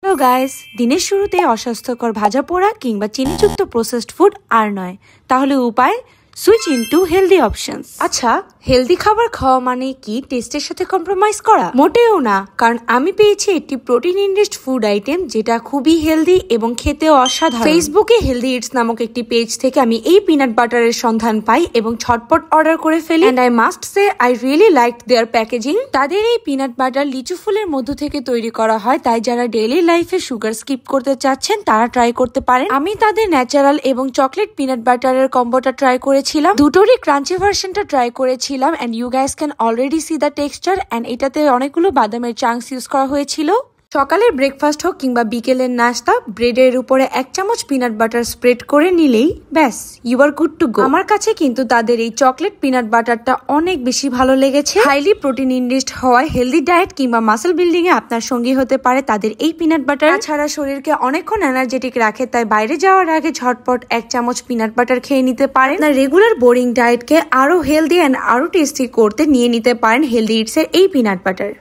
তো গাইস, দিনের শুরুতে অস্বাস্থ্যকর ভাজা পোড়া কিংবা চিনিযুক্ত প্রসেসড ফুড আর নয়, তাহলে উপায় সুইচ ইনটু হেলদি অপশনস। আচ্ছা, হেলদি খাবার খাওয়া মানে কি টেস্টের সাথে কম্প্রোমাইজ করা? মোটেও না, কারণ আমি পেয়েছি একটি প্রোটিন ইনরিচড ফুড আইটেম যেটা খুবই হেলদি এবং খেতেও অসাধারণ। ফেসবুকে হেলদি ইটস নামক একটি পেজ থেকে আমি এই পিনাট বাটারের সন্ধান পাই এবং ছটপট অর্ডার করে ফেলি। And I must say I really liked their packaging. তাদের এই পিনাট বাটার লিচু ফুলের মধ্য থেকে তৈরি করা হয়, তাই যারা ডেইলি লাইফে সুগার স্কিপ করতে চাচ্ছেন তারা ট্রাই করতে পারেন। আমি তাদের ন্যাচারাল এবং চকলেট পিনাট বাটারের কম্বোটা ট্রাই করেছিলাম, দুটোরই ক্রাঞ্চি ভার্সনটা ট্রাই করেছিলাম and you guys can already see the texture. And এটাতে অনেকগুলো বাদামের চাংস ইউজ করা হয়েছিল। সকালের ব্রেকফাস্ট হোক কিংবা বিকেলের নাস্তা, ব্রেডের উপরে 1 চামচ পিনাট বাটার স্প্রেড করে নিলেই ব্যাস you are good to go. আমার কাছে কিন্তু তাদের এই চকলেট পিনাট বাটারটা অনেক বেশি ভালো লেগেছে। হাইলি প্রোটিন ইনরিচড হওয়ায় হেলদি ডায়েট কিংবা মাসল বিল্ডিং এ আপনার সঙ্গী হতে পারে তাদের এই পিনাট বাটার। ছাড়া শরীরকে অনেকক্ষণ এনার্জেটিক রাখে, তাই বাইরে যাওয়ার আগে ঝটপট 1 চামচ পিনাট বাটার খেয়ে নিতে পারেন। না, রেগুলার বোরিং ডায়েটকে আরো হেলদি এন্ড আরো টেস্টি করতে নিয়ে নিতে পারেন হেলদি ইটস এর এই পিনাট বাটার।